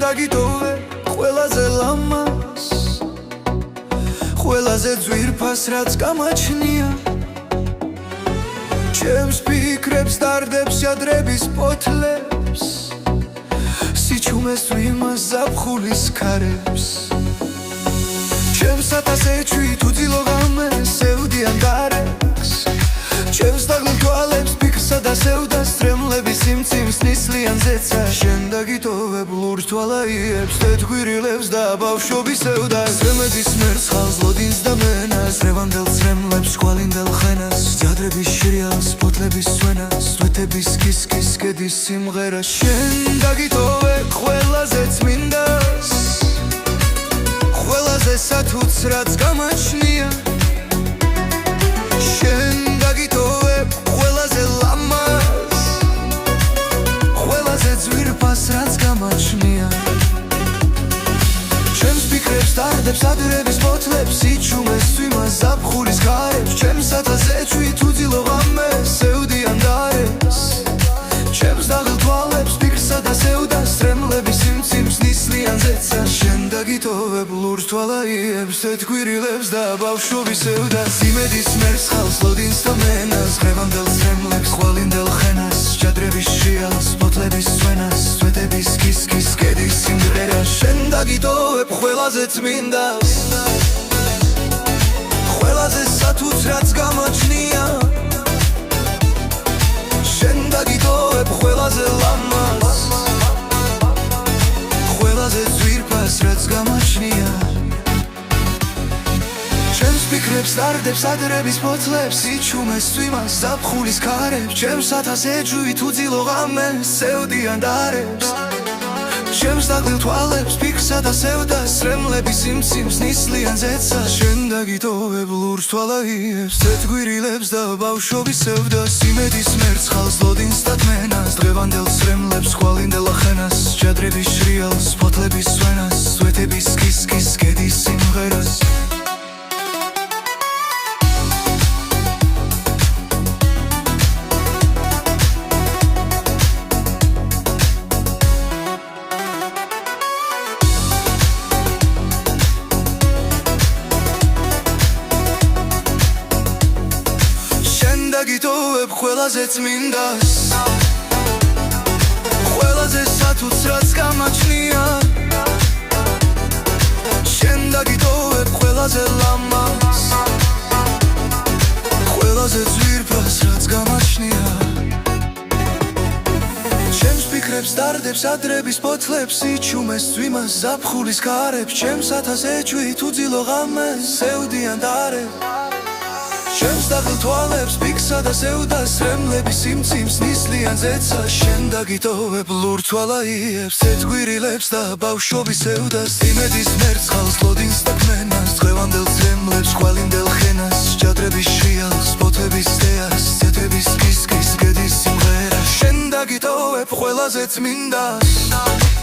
დაგიტოვე ყველაზე ლამას ყველაზე ძვირფას რაც გამაჩნია ჩემს ფიქრებს დარდებს ჭადრების პოთლებს სიჩუმეს ვიმას ზაფხულის ქარებს ჩემს ათასეჩვი თუ ძილოღამე სევდიან გარეკს ჩემს დაღლილ თვალებს ფიქრსა და სევდას თრემლების სიმციმს ნისლიან ზეცა შენ დაგიტოვებ ლურჯ თვალაიებს თეთრგვირილებს და ბავშვობის სევდას ზემედის მერცხალს ლოდინს და მენას რევანდელ ცრემლებს შქვალინდელ ხენას ჭადრების შრიალს ფოთლების სვენას სვეტების კისკის კედის სიმღერა შენ დაგიტოვებ ყველაზე წმინდას ყველაზე სათუც რაც გამაჩნია შენ დაგიტოვებ ყველაზე ლამას ყველაზე ძვირფას რაც გამაჩნია ჩემს ფიქრებს დარდებს ადრების პოთლებს სიჩუმეს ვიმას ზაფხულის ქარებს ჩემს ათასეჩვი თუ ძილოღამე სევდიან დარებს ჩემს დაღლილ თვალებს ფიქრსა და სევდას თრემლების სიმციმს ნისლიან ზეცა შენ დაგიტოვებ ლურჯ თვალაიებს თეთრგვირილებს და ბავშვობის სევდას იმედის მერცხალს ლოდინს და მენას ღრევანდელ ცრემლებს ხვალინდელ ხენას ჭადრების შრიალს ფოთლების სვენას სვეტების კისკის კედის სიმღერა შენ დაგიტოვებ ყველაზე წმინდას ყველაზე სათუც რაც გამაჩნია შენ დაგიტოვებ ყველაზე ლამას ყველაზე ძვირფას რაც გამაჩნია ჩემს ფიქრებს დარდებს ადრების პოთლებს სიჩუმეს ვიმას ზაფხულის ქარებს ჩემს ათასეჩვი თუ ძილოღამე სევდიან დარებს ჩემს დაღლილ თვალებს ფიქრსა და სევდას თრემლების სიმციმს ნისლიან ზეცა შენ დაგიტოვებ ლურჯ თვალაიებს თეთრგვირილებს და ბავშვობის სევდას იმედის მერცხალს ლოდინს და თმენას დღევანდელ ცრემლებს ხვალინდელ ხენას ჭადრების შრიალს ფოთლების სვენას სვეტების კისკის კედის სიმღერას დაგიტოვებ ყველაზე წმინდას ყველაზე სათუც რაც გამაჩნია შენ დაგიტოვებ ყველაზე ლამას ყველაზე ძვირფას რაც გამაჩნია ჩემს ფიქრებს დარდებს ადრების პოთლებს სიჩუმეს ვიმას ზაფხულის ქარებს ჩემს ათასეჩვი თუ ძილოღამე სევდიან დარებს ჩემს დაღლილ თვალებს ფიქრსა და სევდას თრემლების სიმციმს ნისლიან ზეცა შენ დაგიტოვებ ლურჯ თვალაიებს თეთრგვირილებს და ბავშვობის სევდას იმედის მერცხალს ლოდინს და თმენას დღევანდელ ცრემლებს ხვალინდელ ხენას ჭადრების შრიალს ფოთლების თეას თეთრების კისკის კედის სიმღერა შენ დაგიტოვებ ყველაზე წმინდას